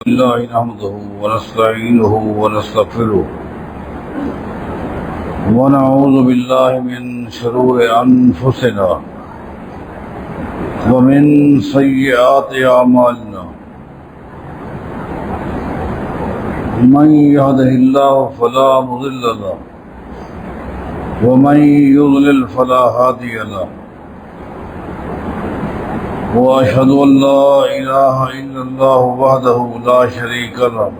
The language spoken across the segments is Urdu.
الله نحمده ونستعينه ونستغفره ونعوذ بالله من شرور أنفسنا ومن سيئات أعمالنا من يهده الله فلا مضل له ومن يضلل فلا هادي له وأشهد أن لا إله إلا الله وحده لا شريك له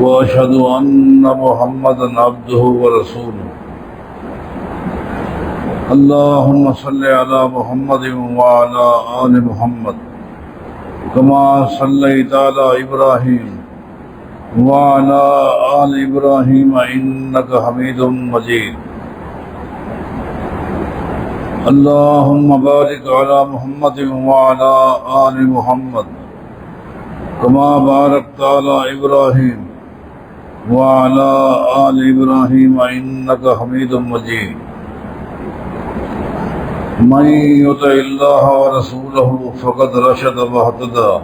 وأشهد أن محمدا عبده ورسوله اللهم صل على محمد وعلى آل محمد كما صليت على إبراهيم وعلى آل إبراهيم إنك حميد مجيد اللهم بارك على محمد وعلى آل محمد كما باركت على إبراهيم وعلى آل إبراهيم إنك حميد مجيد من يطع الله ورسوله فقد رشد واهتدى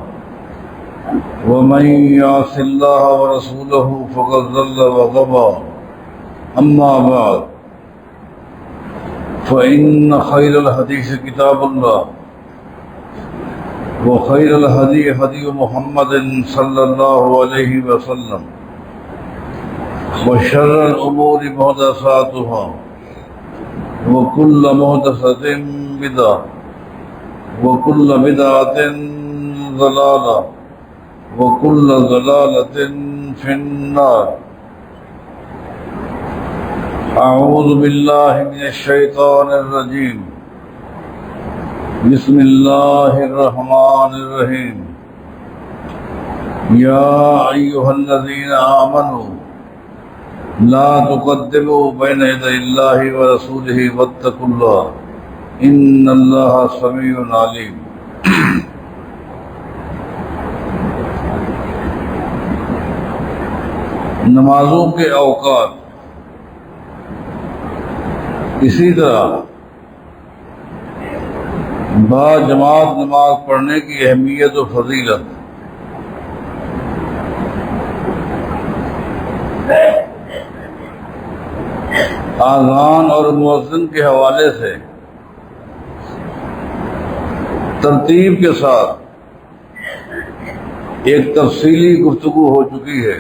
ومن يعص الله ورسوله فقد ضل وغوى أما بعد فإن خير الحديث كتاب الله وخير الهدي هدي محمد صلى الله عليه وسلم وشر الأمور محدثاتها وكل محدثة بدعة وكل بدعة ضلالة وكل ضلالة في النار أعوذ بالله من الشيطان الرجيم بسم الله الرحمن الرحيم يا أيها الذين آمنوا لا تقدموا بين يدي الله ورسوله واتقوا الله إن الله سميع عليم نمازوں کے اوقات اسی طرح با جماعت نماز پڑھنے کی اہمیت و فضیلت اذان اور مؤذن کے حوالے سے ترتیب کے ساتھ ایک تفصیلی گفتگو ہو چکی ہے۔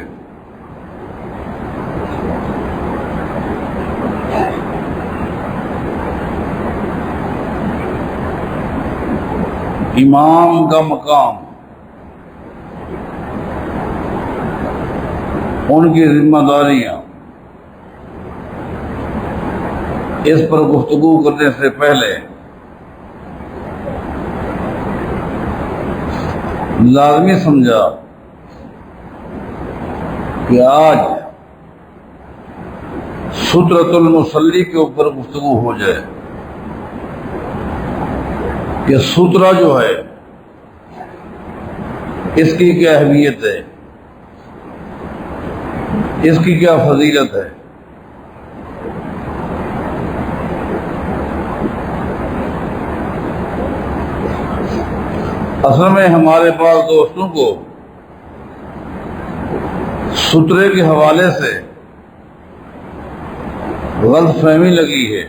امام کا مقام، ان کی ذمہ داریاں، اس پر گفتگو کرنے سے پہلے لازمی سمجھا کہ آج سترۃ المصلی کے اوپر گفتگو ہو جائے کہ سترہ جو ہے اس کی کیا اہمیت ہے، اس کی کیا فضیلت ہے۔ اصل میں ہمارے پاس دوستوں کو سترے کے حوالے سے غلط فہمی لگی ہے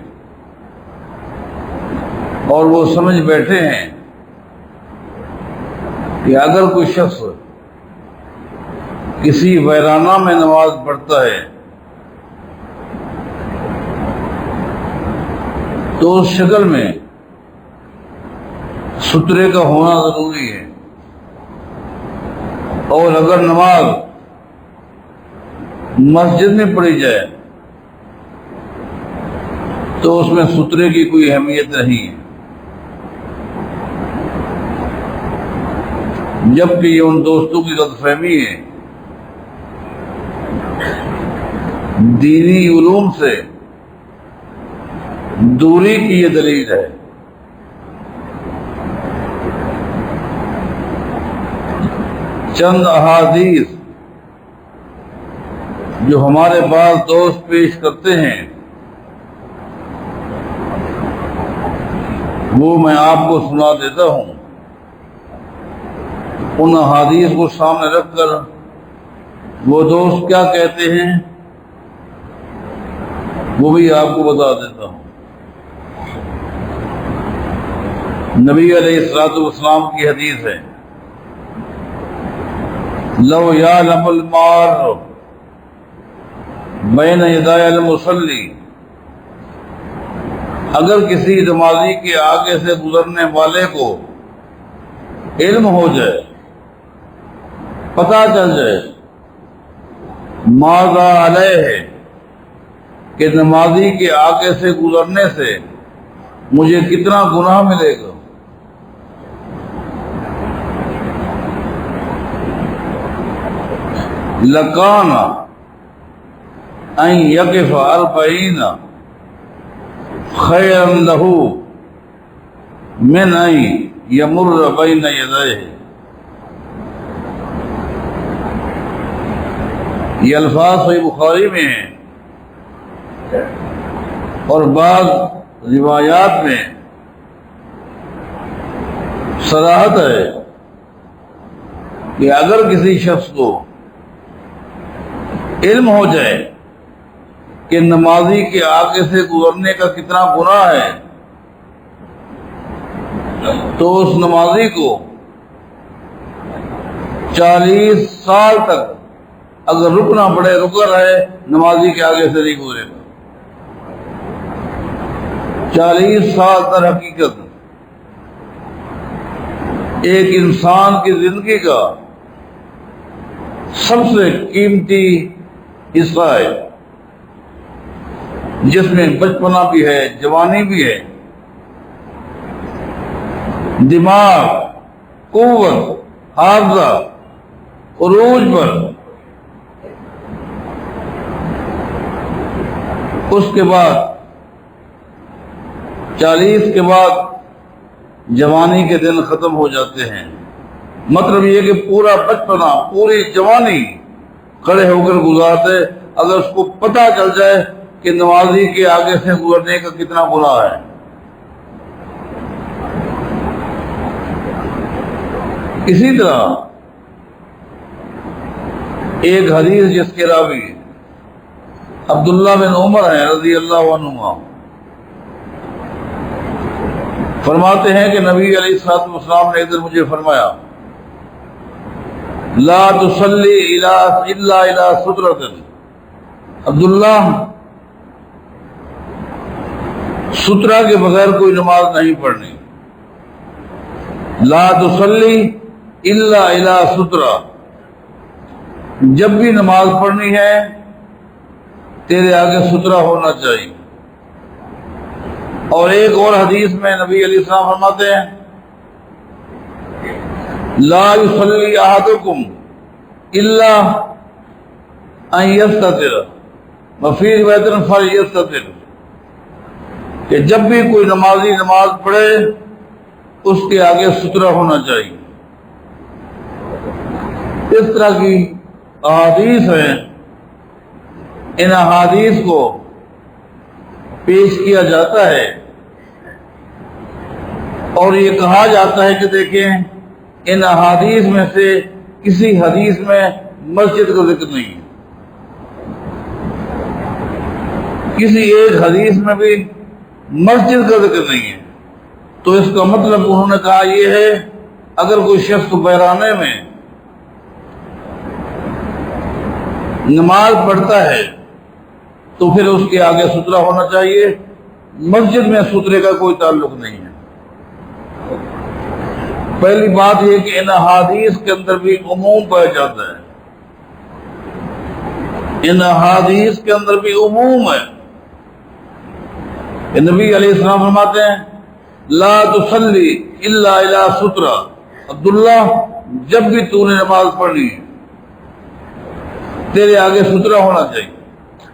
اور وہ سمجھ بیٹھے ہیں کہ اگر کوئی شخص کسی ویرانہ میں نماز پڑھتا ہے تو اس شکل میں سترے کا ہونا ضروری ہے، اور اگر نماز مسجد میں پڑھی جائے تو اس میں سترے کی کوئی اہمیت نہیں ہے، جبکہ یہ ان دوستوں کی غلط فہمی ہے۔ دینی علوم سے دوری کی یہ دلیل ہے۔ چند احادیث جو ہمارے پاس دوست پیش کرتے ہیں وہ میں آپ کو سنا دیتا ہوں۔ ان احادیث کو سامنے رکھ کر وہ دوست کیا کہتے ہیں وہ بھی آپ کو بتا دیتا ہوں۔ نبی علیہ الصلوۃ والسلام کی حدیث ہے، لو یعلم المار بین یدای المصلی، اگر کسی نمازی کے آگے سے گزرنے والے کو علم ہو جائے، پتہ چل جائے ماذا علیہ ہے کہ نمازی کے آگے سے گزرنے سے مجھے کتنا گناہ ملے گا، لکان ان یقف 40 خیرا لہ من ان یمر بین یدیہ۔ یہ الفاظ صحیح بخاری میں ہیں اور بعض روایات میں صراحت ہے کہ اگر کسی شخص کو علم ہو جائے کہ نمازی کے آگے سے گزرنے کا کتنا گناہ ہے، تو اس نمازی کو 40 سال تک اگر رکنا پڑے رکا رہے، نمازی کے آگے سے نہیں گزرے گا۔ 40 سال در حقیقت ایک انسان کی زندگی کا سب سے قیمتی حصہ ہے، جس میں بچپنا بھی ہے، جوانی بھی ہے، دماغ، قوت، حافظہ، عروج پر، اس کے بعد 40 کے بعد جوانی کے دن ختم ہو جاتے ہیں۔ مطلب یہ کہ پورا بچپنا، پوری جوانی کھڑے ہو کر گزارتے، اگر اس کو پتہ چل جائے کہ نمازی کے آگے سے گزرنے کا کتنا گناہ ہے۔ اسی طرح ایک حدیث جس کے راوی عبداللہ بن عمر ہیں رضی اللہ عنہما، فرماتے ہیں کہ نبی علیہ الصلوۃ والسلام نے ادھر مجھے فرمایا، لا تصلی الا الی سترۃ، عبداللہ سترہ کے بغیر کوئی نماز نہیں پڑھنی، لا تصلی الا الی سترہ، جب بھی نماز پڑھنی ہے تیرے آگے سترہ ہونا چاہیے۔ اور ایک اور حدیث میں نبی علیہ السلام فرماتے ہیں، لا یصلی احدکم الا ان یستتر وفی روایت فلیستتر، کہ جب بھی کوئی نمازی نماز پڑھے اس کے آگے سترہ ہونا چاہیے۔ اس طرح کی احادیث ہیں، ان احادیث کو پیش کیا جاتا ہے اور یہ کہا جاتا ہے کہ دیکھیں ان احادیث میں سے کسی حدیث میں مسجد کا ذکر نہیں ہے، کسی ایک حدیث میں بھی مسجد کا ذکر نہیں ہے۔ تو اس کا مطلب انہوں نے کہا یہ ہے، اگر کوئی شخص بحرانے میں نماز پڑھتا ہے تو پھر اس کے آگے سترہ ہونا چاہیے، مسجد میں سترے کا کوئی تعلق نہیں ہے۔ پہلی بات یہ کہ ان احادیث کے اندر بھی عموم پایا جاتا ہے، ان احادیث کے اندر بھی عموم ہے۔ کہ نبی علیہ السلام فرماتے ہیں، لا تصلی الا الی سترہ، عبداللہ جب بھی تو نے نماز پڑھنی ہے تیرے آگے سترہ ہونا چاہیے۔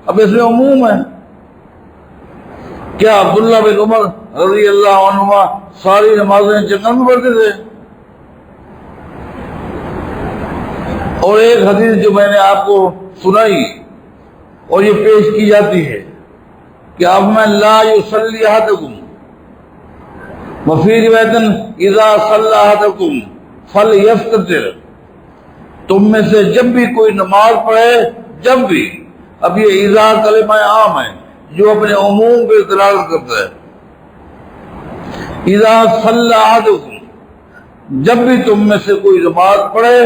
اب اس میں عموم ہے، کیا عبداللہ بن عمر رضی اللہ عنہما ساری نمازیں جنگل میں پڑھتے تھے؟ اور ایک حدیث جو میں نے آپ کو سنائی اور یہ پیش کی جاتی ہے کہ اب میں لا یصلی احدکم وفی روایت اذا صلی احدکم فَلْيَسْتَتِرْ، تم میں سے جب بھی کوئی نماز پڑھے، جب بھی، اب یہ اذا کلمہ عام ہے جو اپنے عموم پہ دلالت کرتا ہے. اذا صلی احدکم، جب بھی تم میں سے کوئی نماز پڑھے،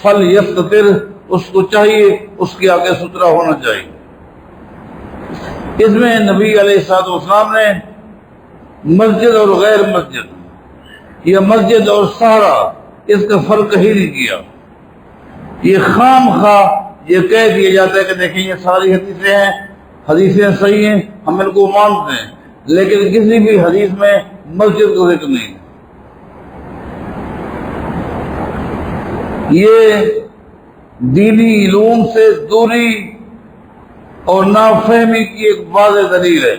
فَلْيَسْتَتِرْ، اس کو چاہیے اس کے آگے ستھرا ہونا چاہیے. اس میں نبی علیہ الصلوۃ والسلام نے مسجد اور غیر مسجد یا مسجد اور صحرا اس کا فرق ہی نہیں کیا. یہ خام خواہ یہ کہہ دیا جاتا ہے کہ دیکھیں یہ ساری حدیثیں ہیں، حدیثیں صحیح ہیں، ہم ان کو مانتے ہیں، لیکن کسی بھی حدیث میں مسجد کا ذکر نہیں. یہ دینی علوم سے دوری اور نافہمی کی ایک واضح دلیل ہے.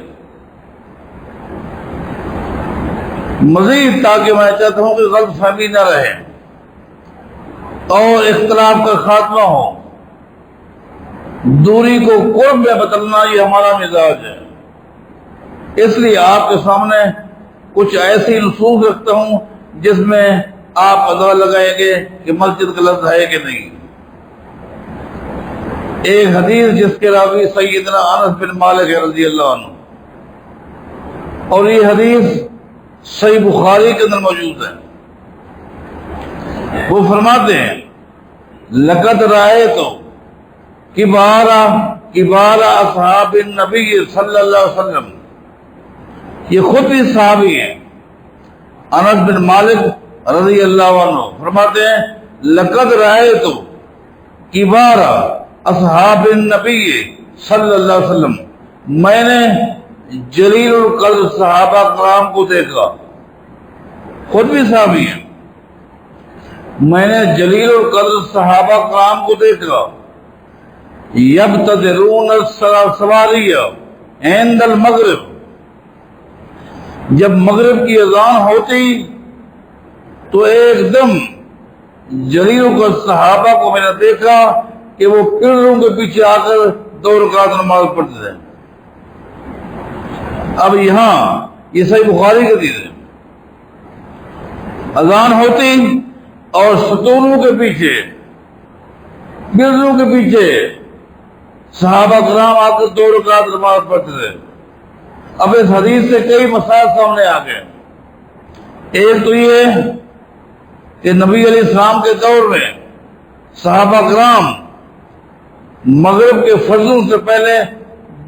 مزید تاکہ میں چاہتا ہوں کہ غلط فہمی نہ رہے اور اختلاف کا خاتمہ ہو، دوری کو قرب میں بدلنا یہ ہمارا مزاج ہے. اس لیے آپ کے سامنے کچھ ایسی نصوص رکھتا ہوں جس میں آپ اندازہ لگائیں گے کہ مسجد کا لفظ ہے کہ نہیں. ایک حدیث جس کے راوی سیدنا انس بن مالک رضی اللہ عنہ، اور یہ حدیث صحیح بخاری کے اندر موجود ہے. وہ فرماتے ہیں لقد رأیت کبار اصحاب النبی صلی اللہ علیہ وسلم، یہ خود بھی صحابی ہیں، انس بن مالک رضی اللہ عنہ فرماتے ہیں لقد رأیت کبار اصحاب النبی صلی اللہ علیہ وسلم، میں نے جلیل القدر صحابہ کرام کو دیکھا، خود بھی صحابی ہیں، میں نے جلیل القدر صحابہ کرام کو دیکھا، یبتدرون السواریہ عند المغرب، جب مغرب کی اذان ہوتی تو ایک دم جلیل القدر صحابہ کو میں نے دیکھا کہ وہ پلروں کے پیچھے آ کر 2 رکعت نماز پڑھتے تھے. اب یہاں یہ صحیح بخاری کی حدیث ہے، اذان ہوتی اور ستونوں کے پیچھے، پلروں کے پیچھے صحابہ کرام آ کر 2 رکعت نماز پڑھتے تھے. اب اس حدیث سے کئی مسائل سامنے آ گئے. ایک تو یہ کہ نبی علیہ السلام کے دور میں صحابہ کرام مغرب کے فرضوں سے پہلے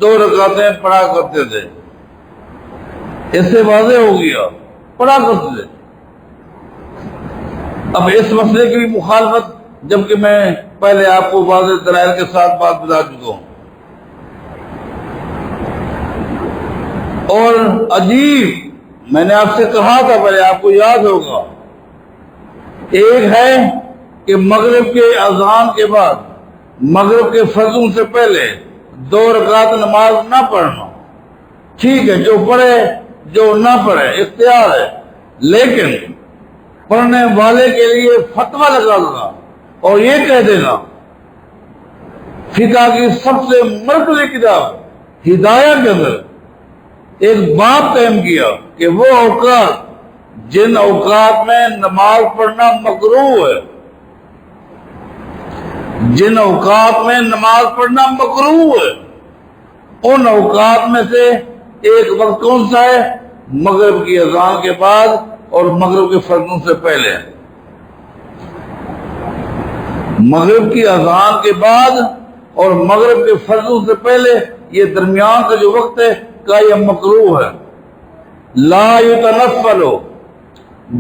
2 رکعتیں پڑھا کرتے تھے. اس سے واضح ہو گیا پڑھا کرتے تھے. اب اس مسئلے کی بھی مخالفت، جبکہ میں پہلے آپ کو واضح دلائل کے ساتھ بات بتا چکا ہوں. اور عجیب، میں نے آپ سے کہا تھا پہلے، آپ کو یاد ہوگا، ایک ہے کہ مغرب کے اذان کے بعد، مغرب کے فرضوں سے پہلے 2 رکعت نماز نہ پڑھنا، ٹھیک ہے، جو پڑھے جو نہ پڑھے اختیار ہے، لیکن پڑھنے والے کے لیے فتویٰ لگا دینا اور یہ کہہ دینا، فقہ کی سب سے مرکزی کتاب ہدایہ کے اندر ایک باب قائم کیا کہ وہ اوقات جن اوقات میں نماز پڑھنا مکروہ ہے، جن اوقات میں نماز پڑھنا مکروہ ہے، ان اوقات میں سے ایک وقت کون سا ہے؟ مغرب کی اذان کے بعد اور مغرب کے فرضوں سے پہلے. مغرب کی اذان کے بعد اور مغرب کے فرضوں سے پہلے یہ درمیان کا جو وقت ہے کا یہ مکروہ ہے. لا یتنفل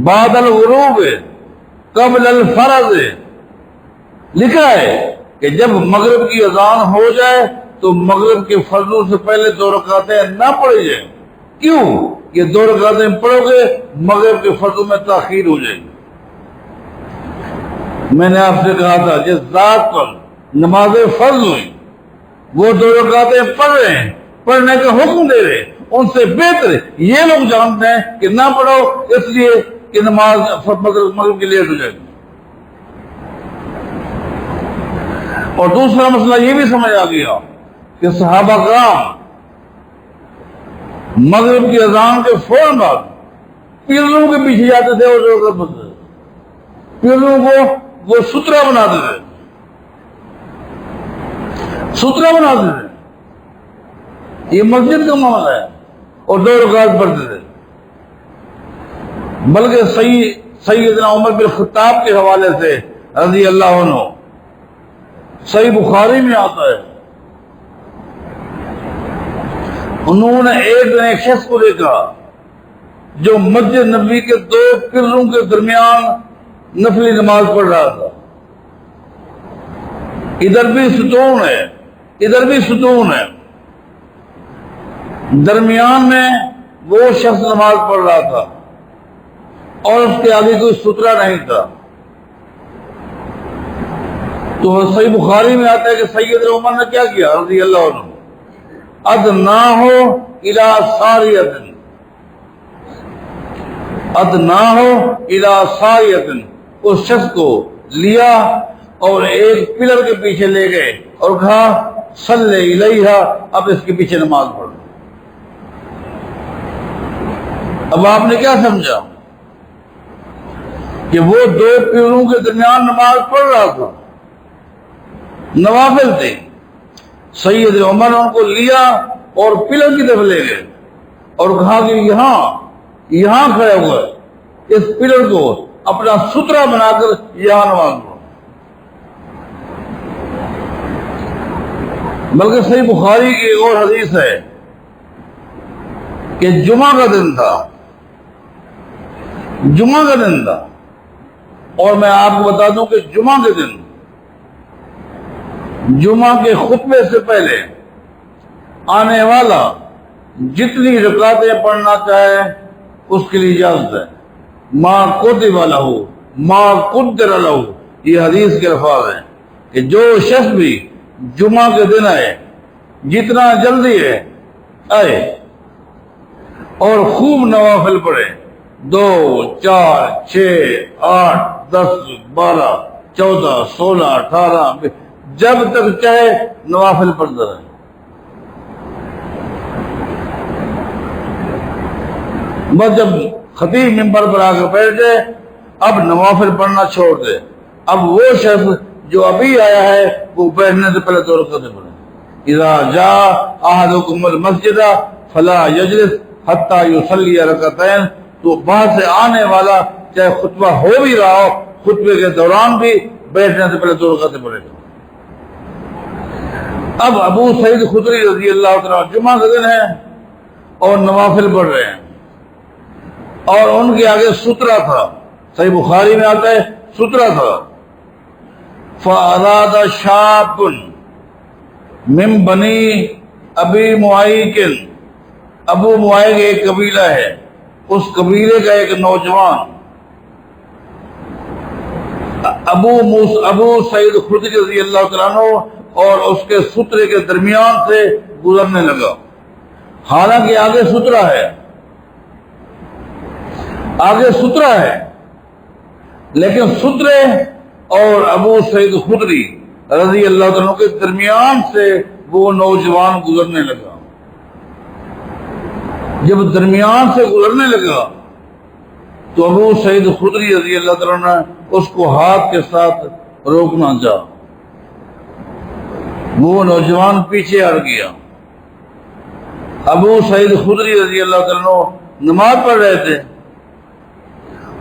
بعد الغروب قبل الفرض، لکھا ہے کہ جب مغرب کی اذان ہو جائے تو مغرب کے فرضوں سے پہلے 2 رکعتیں نہ پڑھی جائیں. کیوں؟ کہ 2 رکعتیں پڑھو گے مغرب کے فرضوں میں تاخیر ہو جائے گی. میں نے آپ سے کہا تھا جس ذات پر نماز فرض ہوئی وہ 2 رکعتیں پڑھ رہے ہیں، پڑھنے کا حکم دے رہے ہیں، ان سے بہتر یہ لوگ جانتے ہیں کہ نہ پڑھو اس لیے کہ نماز مغرب کی لیٹ ہو جائے گی. اور دوسرا مسئلہ یہ بھی سمجھ آ گیا کہ صحابہ کرام مغرب کی اذان کے فوراً بعد پیروں کے پیچھے جاتے تھے اور پیروں کو وہ سترا بنا دیتے، سترا بنا دیتے۔ یہ مسجد کا معاملہ ہے، اور 2 رکعت پڑھتے تھے۔ بلکہ سیدنا عمر بن خطاب کے حوالے سے رضی اللہ عنہ، صحیح بخاری میں آتا ہے، انہوں نے ایک شخص کو دیکھا جو مسجد نبوی کے 2 پلروں کے درمیان نفلی نماز پڑھ رہا تھا۔ ادھر بھی ستون ہے، ادھر بھی ستون ہے، درمیان میں وہ شخص نماز پڑھ رہا تھا اور اس کے آگے کوئی سترا نہیں تھا۔ تو صحیح بخاری میں آتا ہے کہ سیدنا عمر نے کیا کیا رضی اللہ عنہ، ادناہ الی ساریۃ، ادناہ الی ساریۃ، اس شخص کو لیا اور ایک پلر کے پیچھے لے گئے اور کہا صلی الیہا، اب اس کے پیچھے نماز پڑھو۔ اب آپ نے کیا سمجھا کہ وہ 2 پلروں کے درمیان نماز پڑھ رہا تھا، نوافل تھے، سید عمر نے ان کو لیا اور پلر کی طرف لے گئے اور کہا کہ یہاں کھڑے ہوئے اس پلر کو اپنا سترا بنا کر یہاں نماز پڑھو۔ بلکہ صحیح بخاری کی ایک اور حدیث ہے کہ جمعہ کا دن تھا، جمعہ کا دن تھا، اور میں آپ کو بتا دوں کہ جمعہ کے دن، جمعہ کے خطبے سے پہلے آنے والا جتنی رکعتیں پڑھنا چاہے اس کے لیے اجازت ہے، ما کتب لہ ما قدر لہ، یہ حدیث کے الفاظ ہیں کہ جو شخص بھی جمعہ کے دن آئے، جتنا جلدی ہے آئے اور خوب نوافل پڑھے، 2 4 6 8 10 12 14 16 18 جب تک چاہے نوافل پڑھتا رہے۔ بس جب خطیب ممبر پر آ کر بیٹھ جائے اب نوافل پڑھنا چھوڑ دے، اب وہ شخص جو ابھی آیا ہے وہ بیٹھنے سے پہلے 2 رکعتیں پڑھے۔ اذا جاء احدکم المسجد فلا یجلس حتی یصلی رکعتین، تو باہر سے آنے والا چاہے خطبہ ہو بھی رہا ہو، خطبے کے دوران بھی بیٹھنے سے پہلے 2 رکعتیں پڑھے گا۔ اب ابو سعید خدری رضی اللہ تعالیٰ جمعہ کا دن ہے اور نوافل پڑھ رہے ہیں اور ان کے آگے سترا تھا، صحیح بخاری میں آتا ہے سترا تھا۔ فَأَرَادَ شَابٌ مِّن بَنِي ابی معیق، ابو معیق ایک قبیلہ ہے، اس قبیلے کا ایک نوجوان ابو سعید خدری رضی اللہ تعالیٰ عنہ اور اس کے سترے کے درمیان سے گزرنے لگا، حالانکہ آگے سترا ہے، آگے سترا ہے، لیکن سترے اور ابو سعید خدری رضی اللہ تعالیٰ کے درمیان سے وہ نوجوان گزرنے لگا۔ جب درمیان سے گزرنے لگا تو ابو سعید خدری رضی اللہ تعالیٰ نے اس کو ہاتھ کے ساتھ روکنا چاہا، وہ نوجوان پیچھے ہٹ گیا۔ ابو سعید خدری رضی اللہ تعالیٰ نماز پڑھ رہے تھے،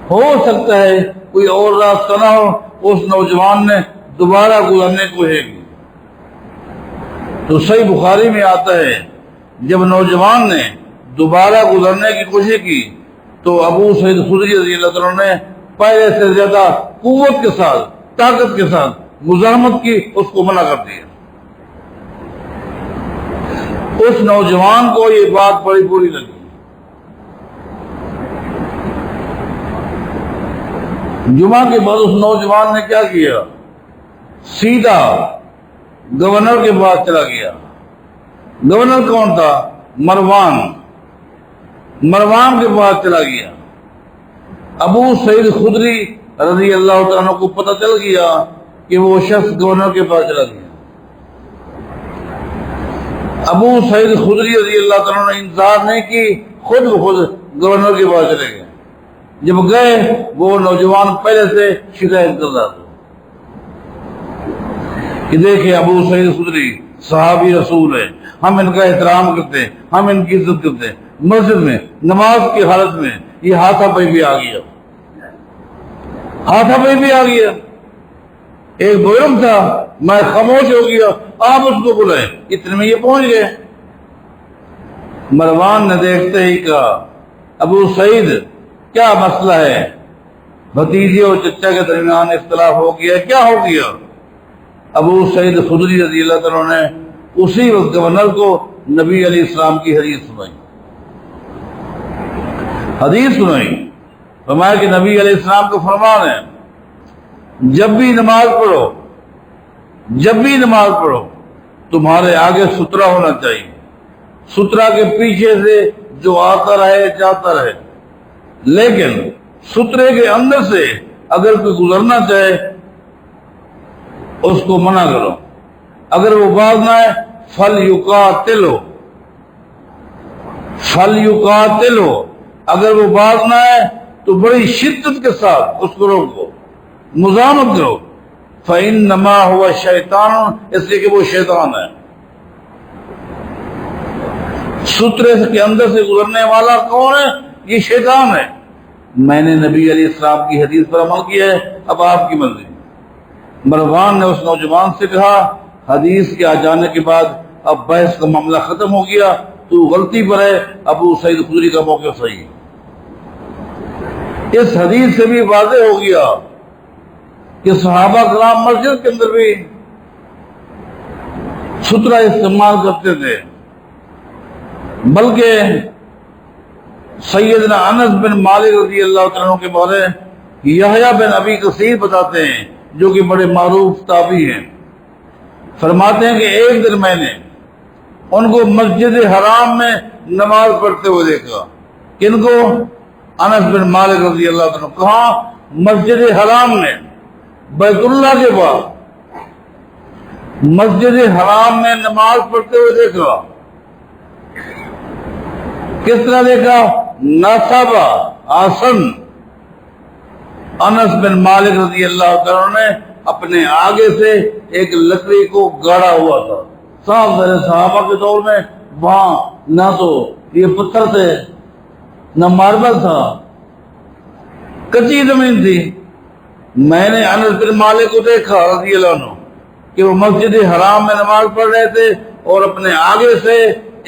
ہو سکتا ہے کوئی اور راستہ نہ ہو، اس نوجوان نے دوبارہ گزرنے کو ہے کی، تو صحیح بخاری میں آتا ہے جب نوجوان نے دوبارہ گزرنے کی کوشش کی تو ابو سعید خدری رضی اللہ تعالیٰ نے پہلے سے زیادہ قوت کے ساتھ، طاقت کے ساتھ مزاحمت کی، اس کو منع کر دیا۔ اس نوجوان کو یہ بات بڑی بری لگی، جمعہ کے بعد اس نوجوان نے کیا کیا، سیدھا گورنر کے پاس چلا گیا۔ گورنر کون تھا؟ مروان کے پاس چلا گیا۔ ابو سعید خدری رضی اللہ تعالیٰ کو پتہ چل گیا کہ وہ شخص گورنر کے پاس چلا گیا۔ ابو سعید خدری رضی اللہ تعالیٰ نے انتظار نہیں کی، خود بخود گورنر کے پاس چلے گئے جب گئے وہ نوجوان پہلے سے شکایت کر رہا تھا کہ دیکھیں ابو سعید خدری صحابی رسول ہے، ہم ان کا احترام کرتے ہیں، ہم ان کی عزت کرتے ہیں، مسجد میں نماز کی حالت میں یہ ہاتھا پائی بھی آ گیا، ہاتھا پائی بھی آ گیا۔ ایک بزرگ تھا، میں خاموش ہو گیا، آپ اس کو بلائیں، اتنے میں یہ پہنچ گئے۔ مروان نے دیکھتے ہی کہا ابو سعید کیا مسئلہ ہے؟ بھتیجے اور چچا کے درمیان اختلاف ہو گیا، کیا ہو گیا؟ ابو سعید خدری رضی اللہ تعالیٰ نے اسی وقت گورنر کو نبی علیہ السلام کی حدیث سنائی، فرمایا کہ نبی علیہ السلام کا فرمان ہے جب بھی نماز پڑھو تمہارے آگے سترا ہونا چاہیے، سترا کے پیچھے سے جو آتا رہے جاتا رہے، لیکن سترے کے اندر سے اگر کوئی گزرنا چاہے اس کو منع کرو، اگر وہ باز نہ ہے فَلْيُقَاتِلْهُ، اگر وہ باز نہ ہے تو بڑی شدت کے ساتھ اس کو روکو، مزاحمت کرو، فَإِنَّمَا هُوَ شَيْطَانٌ، اس لیے کہ وہ شیطان ہے۔ سترے کے اندر سے گزرنے والا کون ہے؟ یہ شیطان ہے۔ میں نے نبی علیہ السلام کی حدیث پر عمل کیا ہے، اب آپ کی مرضی۔ مروان نے اس نوجوان سے کہا حدیث کے آ جانے کے بعد اب بحث کا معاملہ ختم ہو گیا، تو غلطی پر ہے، ابو سعید خدری کا موقع صحیح۔ اس حدیث سے بھی واضح ہو گیا کہ صحابہ کرام مسجد کے اندر بھی سترا استعمال کرتے تھے، بلکہ سیدنا انس بن مالک رضی اللہ تعالیٰ عنہ کے بارے یحییٰ بن ابی کثیر بتاتے ہیں، جو کہ بڑے معروف تابعی ہیں، فرماتے ہیں کہ ایک دن میں نے ان کو مسجد حرام میں نماز پڑھتے ہوئے دیکھا۔ کن کو؟ انس بن مالک رضی اللہ عنہ۔ کہاں؟ مسجد حرام میں، بیت اللہ کے بعد مسجد حرام میں نماز پڑھتے ہوئے دیکھا۔ کس طرح دیکھا؟ ناصبہ آسن، انس بن مالک رضی اللہ تعالیٰ نے اپنے آگے سے ایک لکڑی کو گاڑا ہوا تھا۔ صحابہ کے دور میں وہاں نہ تو یہ پتھر تھے نہ ماربل تھا، کچی زمین تھی۔ میں نے انس بن مالک کو دیکھا رضی اللہ عنہ کہ وہ مسجد حرام میں نماز پڑھ رہے تھے اور اپنے آگے سے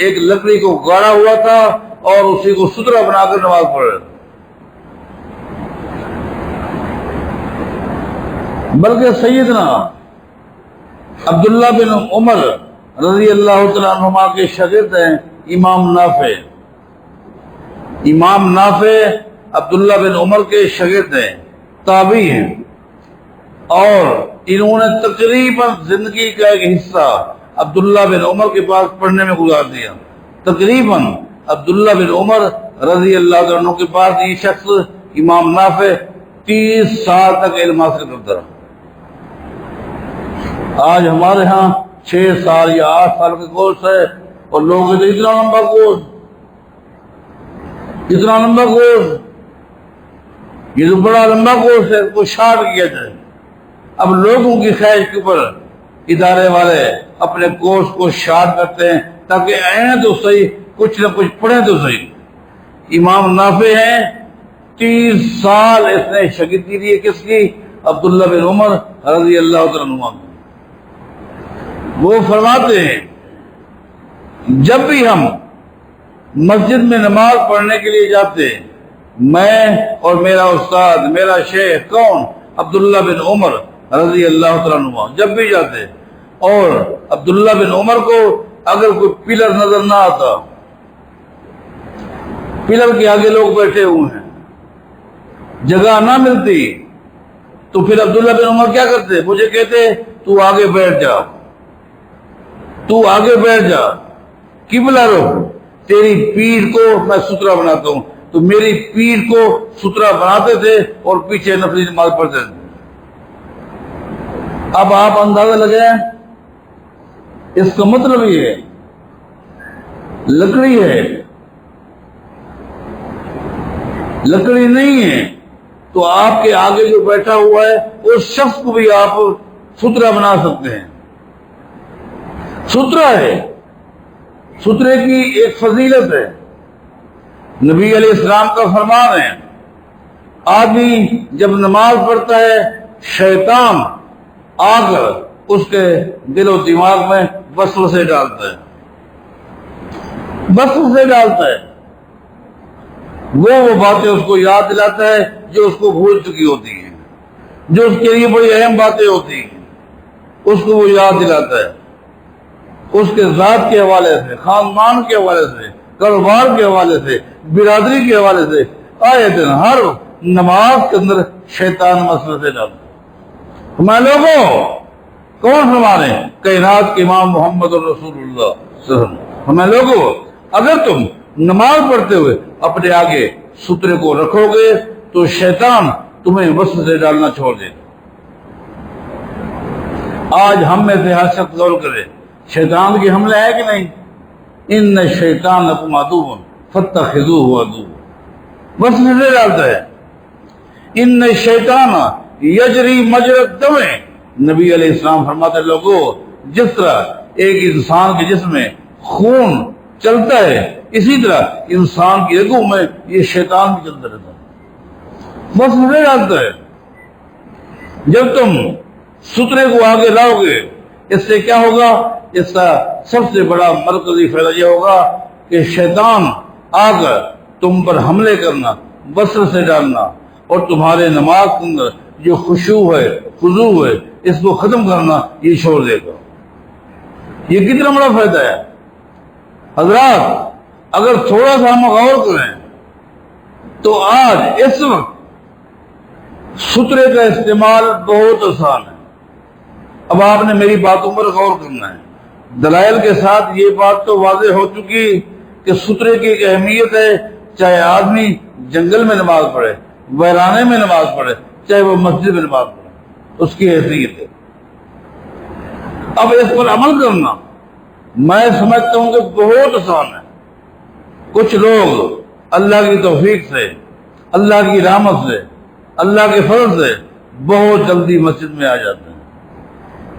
ایک لکڑی کو گاڑا ہوا تھا اور اسی کو سترا بنا کر نماز پڑھ رہے تھے۔ بلکہ سیدنا عبداللہ بن عمر رضی اللہ تعالیٰ عنہما کے شاگرد ہیں امام نافع عبداللہ بن عمر کے شاگرد ہیں، تابعی ہیں، اور انہوں نے تقریباً زندگی کا ایک حصہ عبداللہ بن عمر کے پاس پڑھنے میں گزار دیا۔ تقریباً عبداللہ بن عمر رضی اللہ عنہ کے پاس یہ شخص امام نافع 30 سال تک علم حاصل کرتا رہا۔ آج ہمارے ہاں 6 سال یا 8 سال کا کورس ہے اور لوگ کہتے ہیں اتنا لمبا کورس، یہ تو بڑا لمبا کورس ہے، کوئی شارٹ کیا جائے۔ اب لوگوں کی خواہش کے اوپر ادارے والے اپنے کورس کو شارٹ کرتے ہیں تاکہ آئیں تو صحیح، کچھ نہ کچھ پڑھیں تو صحیح۔ امام نافع ہیں، 30 سال اس نے شاگردی دی، کس کی؟ عبداللہ بن عمر رضی اللہ عنہ۔ وہ فرماتے ہیں جب بھی ہم مسجد میں نماز پڑھنے کے لیے جاتے، میں اور میرا استاد، میرا شیخ کون؟ عبداللہ بن عمر رضی اللہ عنہ، جب بھی جاتے، اور عبداللہ بن عمر کو اگر کوئی پلر نظر نہ آتا، پلر کے آگے لوگ بیٹھے ہوئے ہیں، جگہ نہ ملتی، تو پھر عبداللہ بن عمر کیا کرتے؟ مجھے کہتے تو آگے بیٹھ جا، قبلہ رخ، تیری پیٹھ کو میں سترا بناتا ہوں۔ تو میری پیٹھ کو سترا بناتے تھے اور پیچھے نفلی نماز پڑھتے تھے۔ اب آپ اندازہ لگائیں، اس کا مطلب یہ ہے لکڑی ہے، لکڑی نہیں ہے تو آپ کے آگے جو بیٹھا ہوا ہے اس شخص کو بھی آپ سترا بنا سکتے ہیں. سترا ہے، سترے کی ایک فضیلت ہے. نبی علیہ السلام کا فرمان ہے آدمی جب نماز پڑھتا ہے شیطان آ کر اس کے دل و دماغ میں وسوسے ڈالتا ہے، وسوسے ڈالتا ہے. وہ باتیں اس کو یاد دلاتا ہے جو اس کو بھول چکی ہوتی ہیں، جو اس کے لیے بڑی اہم باتیں ہوتی ہیں اس کو وہ یاد دلاتا ہے. اس کے ذات کے حوالے سے، خاندان کے حوالے سے، کاروبار کے حوالے سے، برادری کے حوالے سے آئے دن ہر نماز کے اندر شیطان وسوسے ڈالتا ہے. ہمارے لوگوں کون ہمارے کائنات کے امام محمد رسول اللہ صلی اللہ علیہ وسلم. ہمارے لوگوں اگر تم نماز پڑھتے ہوئے اپنے آگے سترے کو رکھو گے تو شیطان تمہیں وسوسے ڈالنا چھوڑ دے گا. آج ہم میں سے ہر شخص غور کرے شیطان کے حملے ہے کہ نہیں؟ ان شیطان لکم عدو فاتخذوہ عدوا، وسوسے ڈالتا ہے. ان شیطان یجری مجری الدم، نبی علیہ السلام فرماتے لوگوں جس طرح ایک انسان کے جسم میں خون چلتا ہے اسی طرح انسان کی رگوں میں یہ شیطان بھی چلتا رہتا ہے، وسوسے ڈالتا ہے. جب تم سترے کو آگے لاؤ گے اس سے کیا ہوگا؟ اس کا سب سے بڑا مرکزی فائدہ یہ ہوگا کہ شیطان آ کر تم پر حملے کرنا، وسوسے ڈالنا اور تمہارے نماز کے اندر جو خشوع ہے، خضوع ہے، اس کو ختم کرنا یہ چھوڑ دے گا. یہ کتنا بڑا فائدہ ہے حضرات. اگر تھوڑا سا ہم غور کریں تو آج اس وقت سترے کا استعمال بہت آسان ہے. اب آپ نے میری باتوں پر غور کرنا ہے. دلائل کے ساتھ یہ بات تو واضح ہو چکی کہ سترے کی ایک اہمیت ہے، چاہے آدمی جنگل میں نماز پڑھے، ویرانے میں نماز پڑھے، چاہے وہ مسجد میں نماز پڑھے، اس کی حیثیت ہے. اب اس پر عمل کرنا میں سمجھتا ہوں کہ بہت آسان ہے. کچھ لوگ اللہ کی توفیق سے، اللہ کی رحمت سے، اللہ کے فضل سے بہت جلدی مسجد میں آ جاتے ہیں.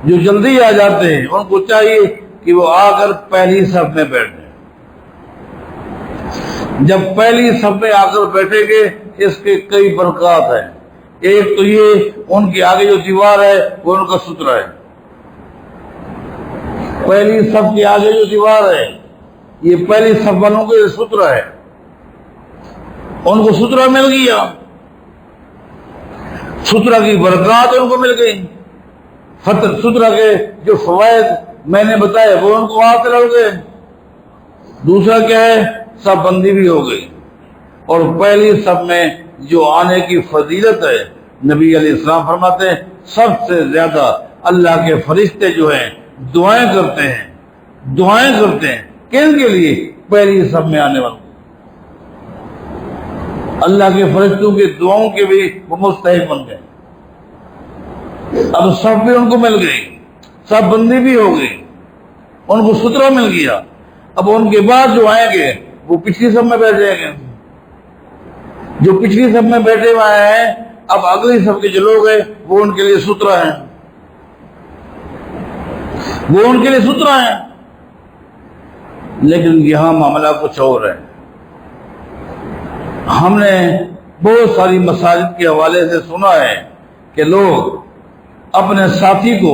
جو جلدی آ جاتے ہیں ان کو چاہیے کہ وہ آ کر پہلی صف میں بیٹھ جائیں. جب پہلی صف میں آ کر بیٹھیں گے اس کے کئی برکات ہیں. ایک تو یہ ان کے آگے جو دیوار ہے وہ ان کا سترا ہے. پہلی صف کے آگے جو دیوار ہے یہ پہلی صف والوں کے سترا ہے. ان کو سترا مل گیا، سترا کی برکات ان کو مل گئی. سترا کے جو فوائد میں نے بتایا وہ ان کو حاصل ہو گئے. دوسرا کیا ہے؟ صف بندی بھی ہو گئی. اور پہلی صف میں جو آنے کی فضیلت ہے نبی علیہ السلام فرماتے ہیں سب سے زیادہ اللہ کے فرشتے جو ہیں دعائیں کرتے ہیں. دعائیں کرتے ہیں کن کے لیے؟ پہلی صف میں آنے والوں. اللہ کے فرشتوں کی دعاؤں کے بھی وہ مستحق بن گئے. اب صف بھی ان کو مل گئی، صف بندی بھی ہو گئی، ان کو سترا مل گیا. اب ان کے بعد جو آئیں گے وہ پچھلی صف میں بیٹھ جائیں گے. جو پچھلی صف میں بیٹھے ہوئے ہیں اب اگلی صف کے جو لوگ ہیں وہ ان کے لیے سترا ہیں، وہ ان کے لیے سترا ہیں. لیکن یہاں معاملہ کچھ اور ہے. ہم نے بہت ساری مساجد کے حوالے سے سنا ہے کہ لوگ اپنے ساتھی کو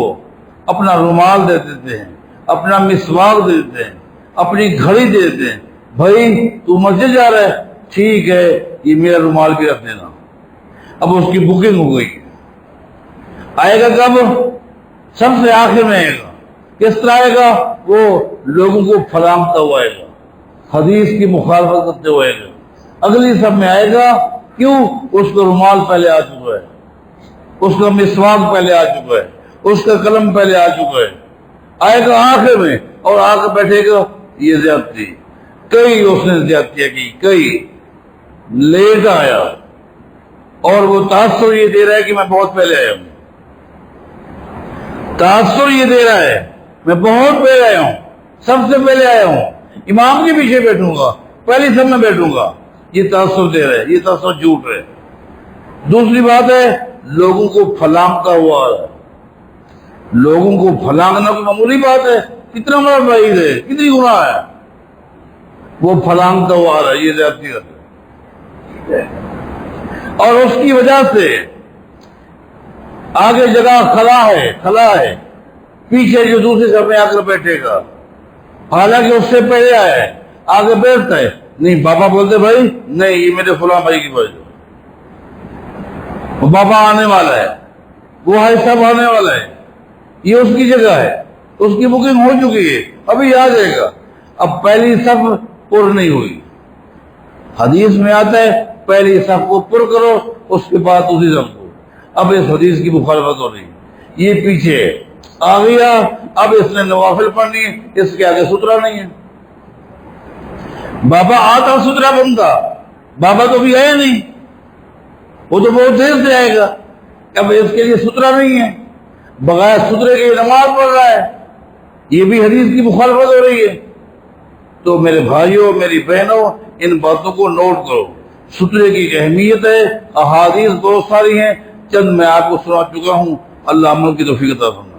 اپنا رومال دے دیتے ہیں، اپنا مسواک دے دیتے ہیں، اپنی گھڑی دے دیتے ہیں. بھائی تو مسجد جا رہا ہے، ٹھیک ہے یہ میرا رومال بھی رکھ دینا. اب اس کی بکنگ ہو گئی. آئے گا کب؟ سب سے آخر میں آئے گا. کس طرح آئے گا؟ وہ لوگوں کو پھلانگتا ہوا آئے گا، حدیث کی مخالفت کرتے ہوئے آئے گا. اگلی سب میں آئے گا. کیوں؟ اس کا رومال پہلے آ چکا ہے، اس کا مسواک پہلے آ چکا ہے، اس کا قلم پہلے آ چکا ہے. آئے گا آخر میں اور آ کر بیٹھے گا. یہ زیادتی، کئی اس نے زیادتیاں کی، کئی لیٹ آیا اور وہ تاثر یہ دے رہا ہے کہ میں بہت پہلے آیا ہوں. تاثر یہ دے رہا ہے میں بہت پہلے آیا ہوں، سب سے پہلے آیا ہوں، امام کے پیچھے بیٹھوں گا، پہلی سب میں بیٹھوں گا. یہ تاثر دے رہے، یہ تاثر جھوٹ ہے۔ دوسری بات ہے لوگوں کو پھلانگتا ہوا ہے، لوگوں کو پھلانگنا کوئی معمولی بات ہے، کتنا بڑا بعید ہے، کتنی گناہ ہے، وہ پھلانگتا ہوا آ رہا ہے، یہ زیادتی ہے۔ اور اس کی وجہ سے آگے جگہ خلا ہے، پیچھے جو دوسرے سر میں آ کر بیٹھے گا، حالانکہ اس سے پہلے آیا ہے، آگے بیٹھتا ہے، نہیں بابا بولتے بھائی نہیں یہ میرے فلاں بھائی کی وجہ، وہ بابا آنے والا ہے، وہ ہے سب آنے والا ہے، یہ اس کی جگہ ہے، اس کی بکنگ ہو چکی ہے، ابھی آ جائے گا۔ اب پہلی صف پر نہیں ہوئی، حدیث میں آتا ہے پہلی صف کو پر کرو، اس کے بعد دوسری صف کو۔ اب اس حدیث کی مخالفت ہو رہی، یہ پیچھے آ گیا، اب اس نے نوافل پڑھنی ہے، اس کے آگے سترا نہیں ہے۔ بابا آتا سترا بندہ، بابا تو بھی آیا نہیں، وہ تو بہت دیر سے آئے گا، اب اس کے لیے سترا نہیں ہے، بغیر سترے کے نماز پڑھ رہا ہے، یہ بھی حدیث کی مخالفت ہو رہی ہے۔ تو میرے بھائیوں میری بہنوں ان باتوں کو نوٹ کرو، سترے کی اہمیت ہے، احادیث بہت ساری ہیں، چند میں آپ کو سنا چکا ہوں۔ اللہ عمل کی توفیق عطا فرمائے۔